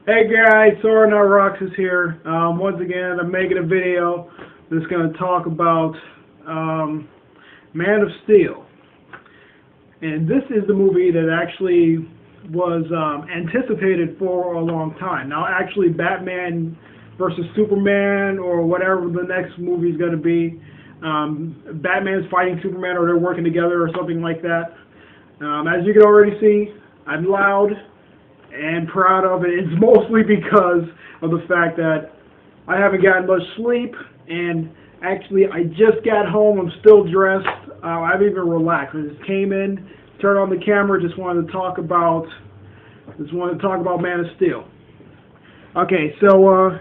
Hey guys, Soren Rocks is here. Once again, I'm making a video that's going to talk about Man of Steel. And this is the movie that actually was anticipated for a long time. Now, actually, Batman versus Superman or whatever the next movie is going to be, Batman's fighting Superman or they're working together or something like that. As you can already see, I'm loud and proud of it. It's mostly because of the fact that I haven't gotten much sleep, and actually I just got home. I'm still dressed. I've even relaxed. I just came in, turned on the camera, just wanted to talk about Man of Steel. Okay, so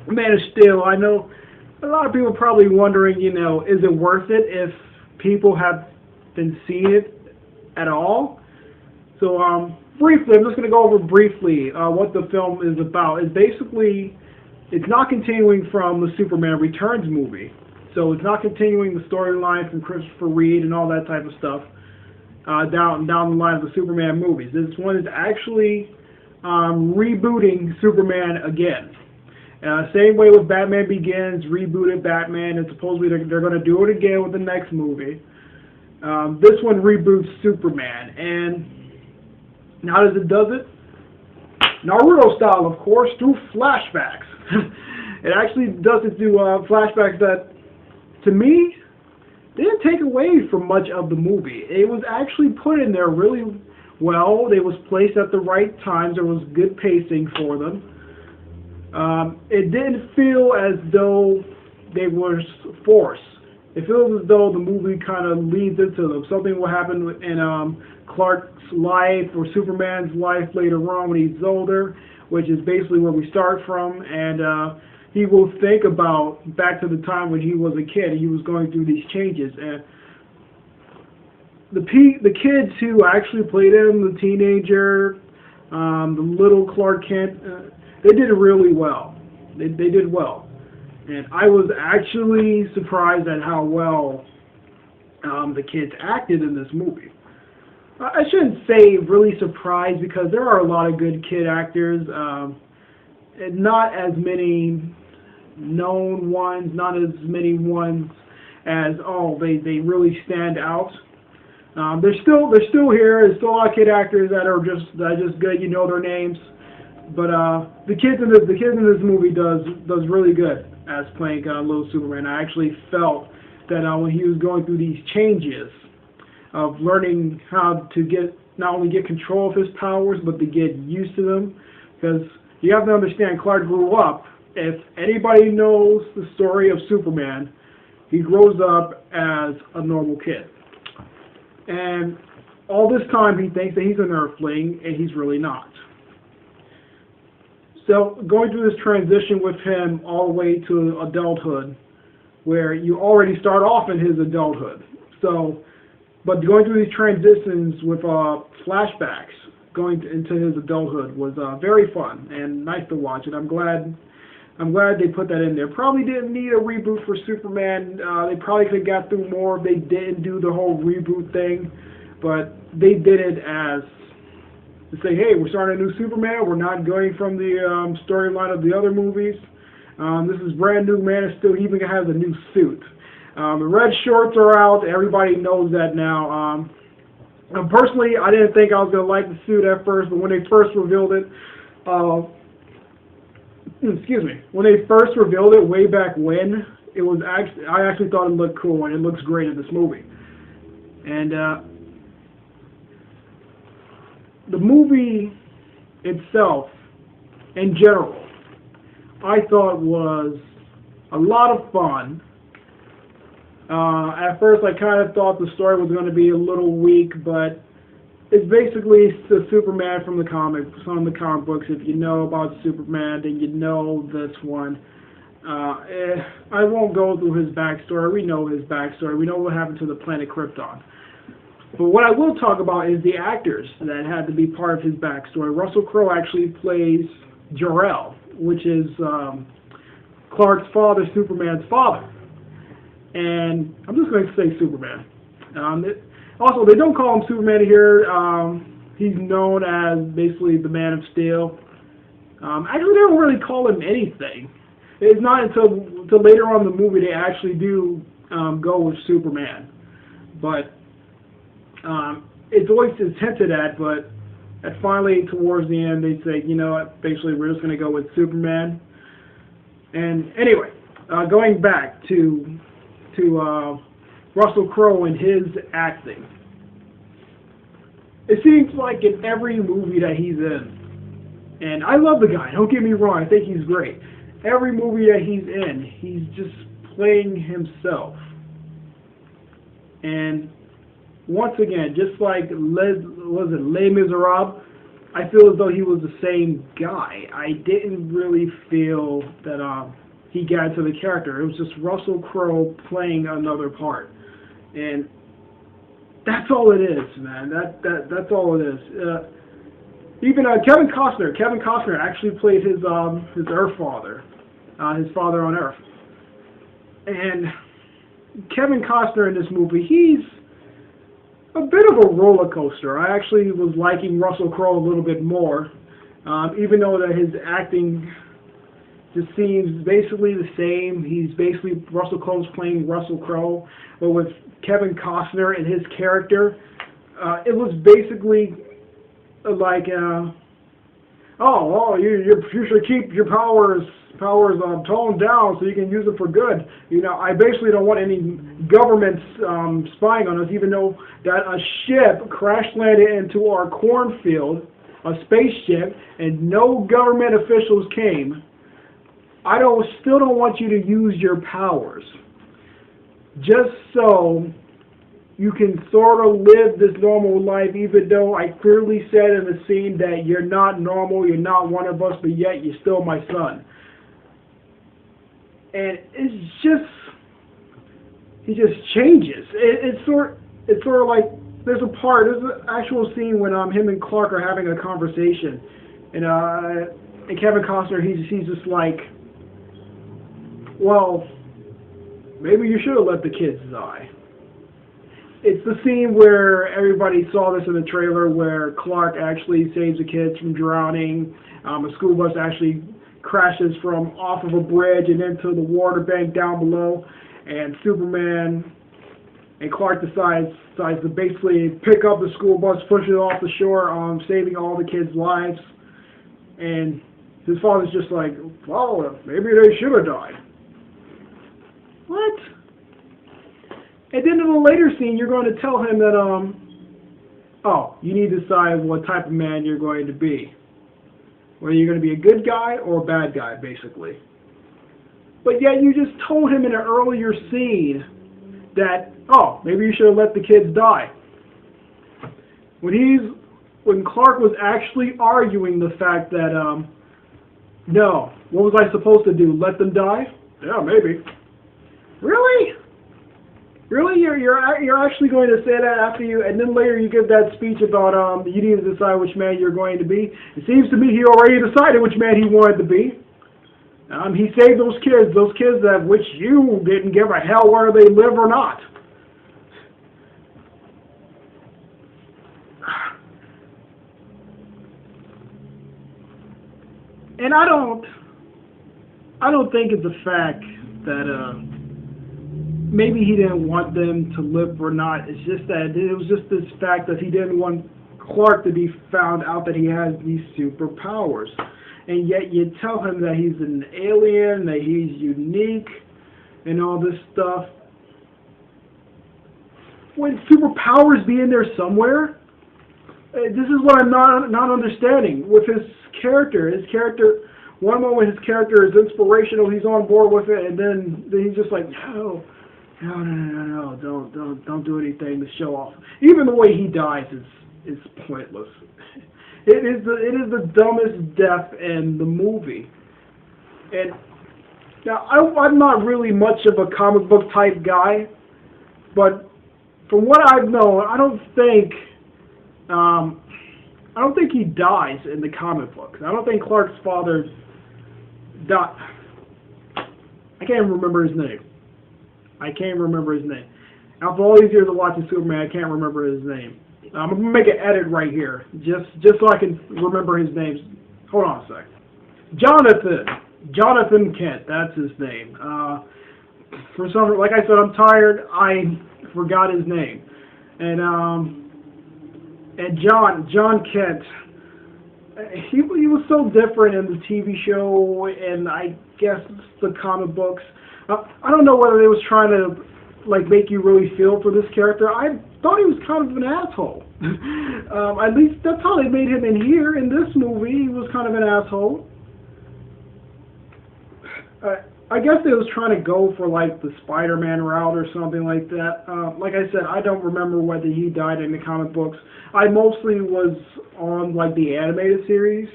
Man of Steel. I know a lot of people are probably wondering, is it worth it if people have been seeing it at all? So briefly, I'm just going to go over briefly what the film is about. It's not continuing from the Superman Returns movie. So it's not continuing the storyline from Christopher Reeve and all that type of stuff down the line of the Superman movies. This one is actually rebooting Superman again. Same way with Batman Begins, rebooted Batman, and supposedly they're going to do it again with the next movie. This one reboots Superman, and how does it? Naruto style, of course, through flashbacks. It actually does it through flashbacks that, to me, didn't take away from much of the movie. It was actually put in there really well. They was placed at the right times. There was good pacing for them. It didn't feel as though they were forced. It feels as though the movie kind of leads into them. Something will happen in Clark's life or Superman's life later on when he's older, which is basically where we start from, and he will think about back to the time when he was a kid and he was going through these changes. And the kids who actually played him, the teenager, the little Clark Kent, they did really well. They did well. And I was actually surprised at how well the kids acted in this movie. I shouldn't say really surprised because there are a lot of good kid actors. And not as many known ones, not as many ones as, they really stand out. They're still here. There's still a lot of kid actors that are just good. You know their names. But the kids in this movie does really good as playing little Superman. I actually felt that when he was going through these changes of learning how to not only get control of his powers, but to get used to them, because you have to understand, Clark grew up. If anybody knows the story of Superman, he grows up as a normal kid, and all this time he thinks that he's an Earthling, and he's really not. So going through this transition with him all the way to adulthood, where you already start off in his adulthood. But going through these transitions with flashbacks going into his adulthood was very fun and nice to watch. And I'm glad they put that in there. Probably didn't need a reboot for Superman. They probably could have got through more if they didn't do the whole reboot thing. But they did it as to say, hey, we're starting a new Superman. We're not going from the storyline of the other movies. This is brand new Man of Steel. He even has a new suit. The red shorts are out. Everybody knows that now. Personally, I didn't think I was going to like the suit at first, but when they first revealed it, when they first revealed it way back when, I actually thought it looked cool, and it looks great in this movie. And the movie itself, in general, I thought was a lot of fun. At first, I kind of thought the story was going to be a little weak, but it's basically the Superman from the comic books. If you know about Superman, then you know this one. I won't go through his backstory. We know his backstory. We know what happened to the planet Krypton. But what I will talk about is the actors that had to be part of his backstory. Russell Crowe actually plays Jor-El, which is Clark's father, Superman's father. And I'm just going to say Superman. Also, they don't call him Superman here. He's known as basically the Man of Steel. Actually, they don't really call him anything. It's not until later on in the movie they actually do go with Superman. But it's always hinted at, but finally towards the end they say, you know what, basically we're just going to go with Superman. And anyway, going back to Russell Crowe and his acting. It seems like in every movie that he's in, and I love the guy, don't get me wrong, I think he's great. Every movie that he's in, he's just playing himself. And once again, just like Les Miserables, I feel as though he was the same guy. I didn't really feel that he got into the character. It was just Russell Crowe playing another part. And that's all it is, man. That's all it is. Even Kevin Costner actually played his Earth father, his father on Earth. And Kevin Costner in this movie, he's a bit of a roller coaster. I actually was liking Russell Crowe a little bit more, even though that his acting just seems basically the same. He's basically, Russell Crowe's playing Russell Crowe, but with Kevin Costner and his character, it was basically like, you should keep your powers toned down so you can use it for good. You know, I basically don't want any governments spying on us, even though that a ship crash landed into our cornfield, a spaceship, and no government officials came. I still don't want you to use your powers, just so you can sort of live this normal life, even though I clearly said in the scene that you're not normal, you're not one of us, but yet you're still my son. And it's just, he just changes. It's sort of like, there's an actual scene when him and Clark are having a conversation, and Kevin Costner, he's just like, well, maybe you should have let the kids die. It's the scene where everybody saw this in the trailer, where Clark actually saves the kids from drowning. A school bus actually crashes from off of a bridge and into the water bank down below, and Superman and Clark decides to basically pick up the school bus, push it off the shore, saving all the kids' lives. And his father's just like, well, maybe they should have died. What? And then in a later scene, you're going to tell him that, you need to decide what type of man you're going to be. Whether you're going to be a good guy or a bad guy, basically. But yet you just told him in an earlier scene that, maybe you should have let the kids die. When Clark was actually arguing the fact that, no, what was I supposed to do? Let them die? Yeah, maybe. Really? Really? You're actually going to say that after you, and then later you give that speech about you need to decide which man you're going to be. It seems to me he already decided which man he wanted to be. He saved those kids that which you didn't give a hell whether they live or not. And I don't think it's a fact that maybe he didn't want them to live or not. It's just that it was just this fact that he didn't want Clark to be found out that he has these superpowers. And yet you tell him that he's an alien, that he's unique, and all this stuff. Would superpowers be in there somewhere? This is what I'm not understanding. With his character, one moment his character is inspirational, he's on board with it, and then he's just like, no, don't do anything to show off. Even the way he dies is pointless. It is the dumbest death in the movie. And now I'm not really much of a comic book type guy, but from what I've known, I don't think he dies in the comic books. I don't think Clark's father died. I can't remember his name. After all these years of watching Superman, I can't remember his name. I'm going to make an edit right here, just so I can remember his name. Hold on a sec. Jonathan Kent, that's his name. For some, like I said, I'm tired. I forgot his name, and John Kent. He was so different in the TV show, and I guess the comic books. I don't know whether they was trying to like make you really feel for this character. I thought he was kind of an asshole. At least that's how they made him in here. In this movie, he was kind of an asshole. I guess they was trying to go for like the Spider-Man route or something like that. Like I said, I don't remember whether he died in the comic books. I mostly was on like the animated series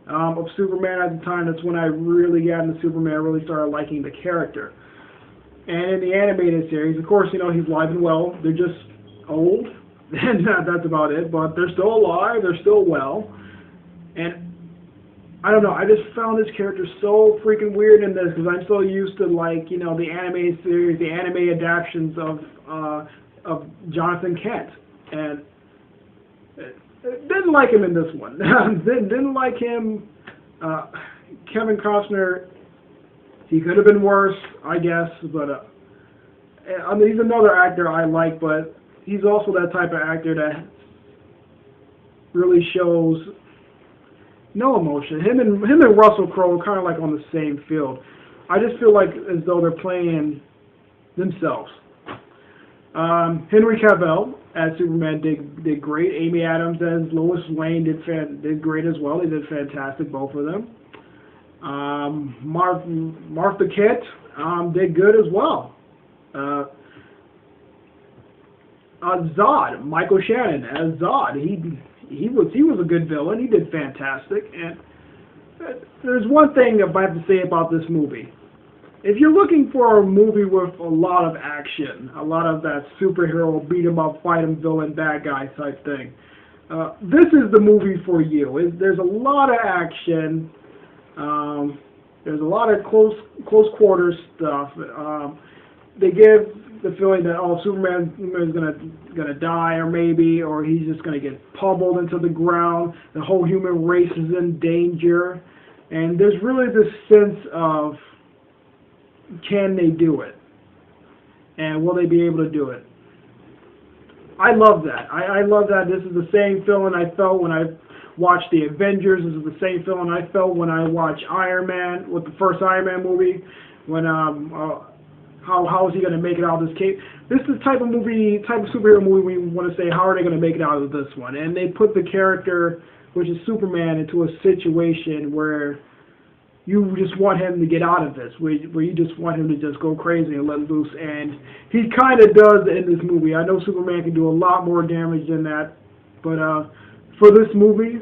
of Superman at the time. That's when I really got into Superman. I really started liking the character. And in the animated series, of course, you know, he's alive and well. They're just old, and that's about it. But they're still alive. They're still well. And I don't know, I just found this character so freaking weird in this because I'm so used to, like, you know, the anime series, the anime adaptations of Jonathan Kent, and didn't like him in this one. didn't like him. Kevin Costner, he could have been worse, I guess, but I mean, he's another actor I like, but he's also that type of actor that really shows no emotion. Him and Russell Crowe are kind of like on the same field. I just feel like as though they're playing themselves. Henry Cavill as Superman did great. Amy Adams as Lois Lane did great as well. They did fantastic, both of them. Martha Kent did good as well. Zod, Michael Shannon as Zod, he was a good villain. He did fantastic. And there's one thing I have to say about this movie. If you're looking for a movie with a lot of action, a lot of that superhero beat 'em up, fight 'em, villain, bad guy type thing, this is the movie for you. There's a lot of action. There's a lot of close quarters stuff. They give the feeling that Superman is gonna die, or he's just gonna get pummeled into the ground. The whole human race is in danger, and there's really this sense of, can they do it, and will they be able to do it? I love that. I love that. This is the same feeling I felt when I watched the Avengers. This is the same feeling I felt when I watched Iron Man, with the first Iron Man movie, when how is he going to make it out of this cave? This is the type of superhero movie we want to say, how are they going to make it out of this one? And they put the character, which is Superman, into a situation where you just want him to get out of this, where you just want him to just go crazy and let loose. And he kind of does in this movie. I know Superman can do a lot more damage than that, but for this movie,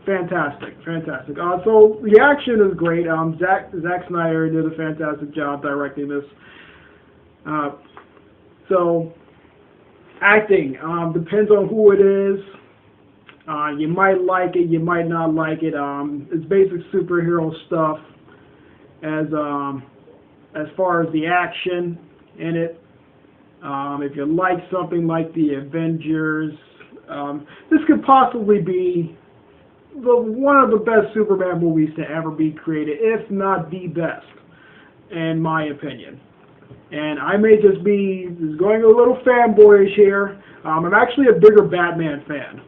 fantastic. So the action is great. Zack Snyder did a fantastic job directing this. So acting depends on who it is. You might like it, you might not like it. It's basic superhero stuff. As far as the action in it, if you like something like the Avengers, this could possibly be one of the best Superman movies to ever be created, if not the best, in my opinion. And I may just be going a little fanboyish here. I'm actually a bigger Batman fan.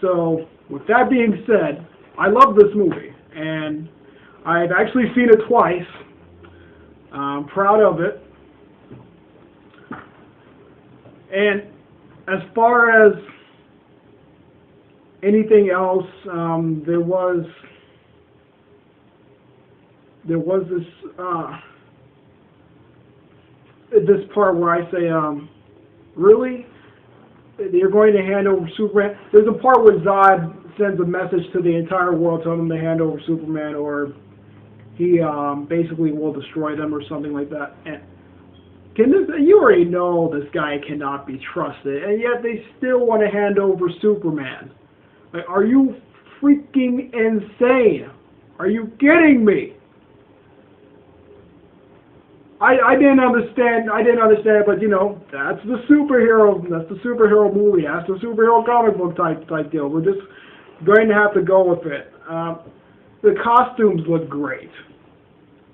So, with that being said, I love this movie, and I've actually seen it twice. I'm proud of it. And as far as anything else, there was this part where I say, really? You're going to hand over Superman? There's a part where Zod sends a message to the entire world telling them to hand over Superman, or he basically will destroy them or something like that. And you already know this guy cannot be trusted, and yet they still want to hand over Superman. Like, are you freaking insane? Are you kidding me? I didn't understand, but you know, that's the superhero movie, that's the superhero comic book type deal. We're just going to have to go with it. the costumes look great.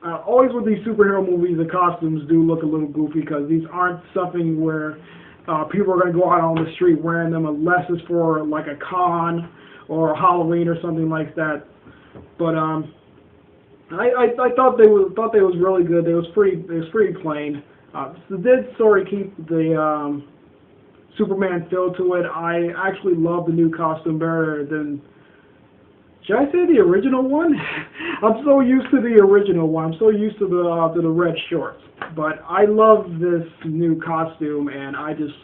Always with these superhero movies, the costumes do look a little goofy because these aren't something where people are going to go out on the street wearing them unless it's for like a con or Halloween or something like that. But I thought they was really good. They was pretty plain. So did sort of keep the Superman feel to it. I actually love the new costume better than. Should I say the original one? I'm so used to the original one. I'm so used to the red shorts. But I love this new costume, and I just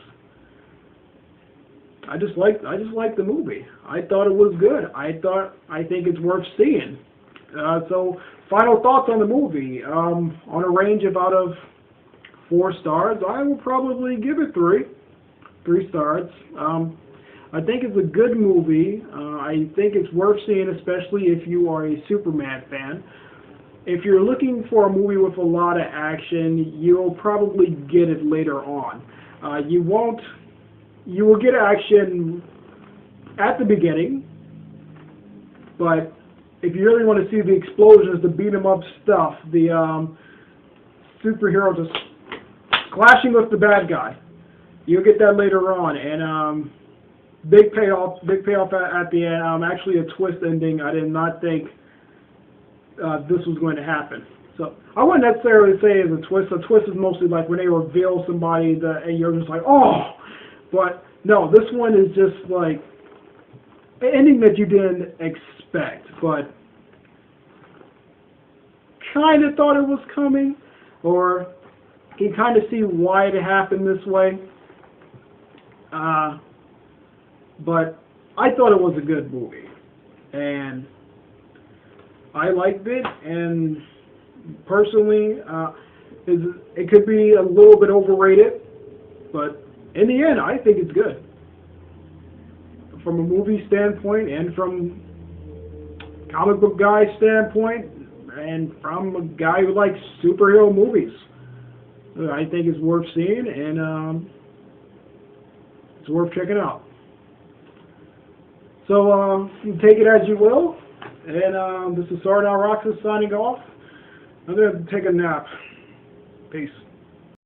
like the movie. I thought it was good. I think it's worth seeing. So final thoughts on the movie. On a range of out of 4 stars, I will probably give it 3 stars. I think it's a good movie. I think it's worth seeing, especially if you are a Superman fan. If you're looking for a movie with a lot of action, you'll probably get it later on. You will get action at the beginning, but if you really want to see the explosions, the beat 'em up stuff, the superhero just clashing with the bad guy, you'll get that later on. And big payoff at the end. Actually, a twist ending. I did not think this was going to happen. So I wouldn't necessarily say it's a twist. A twist is mostly like when they reveal somebody and you're just like, oh. But no, this one is just like an ending that you didn't expect, but kind of thought it was coming, or you can kind of see why it happened this way. But I thought it was a good movie, and I liked it, and personally, it could be a little bit overrated, but in the end, I think it's good. From a movie standpoint, and from comic book guy standpoint, and from a guy who likes superhero movies, I think it's worth seeing, and it's worth checking out. So you take it as you will, and this is Jor-El signing off. I'm going to take a nap. Peace.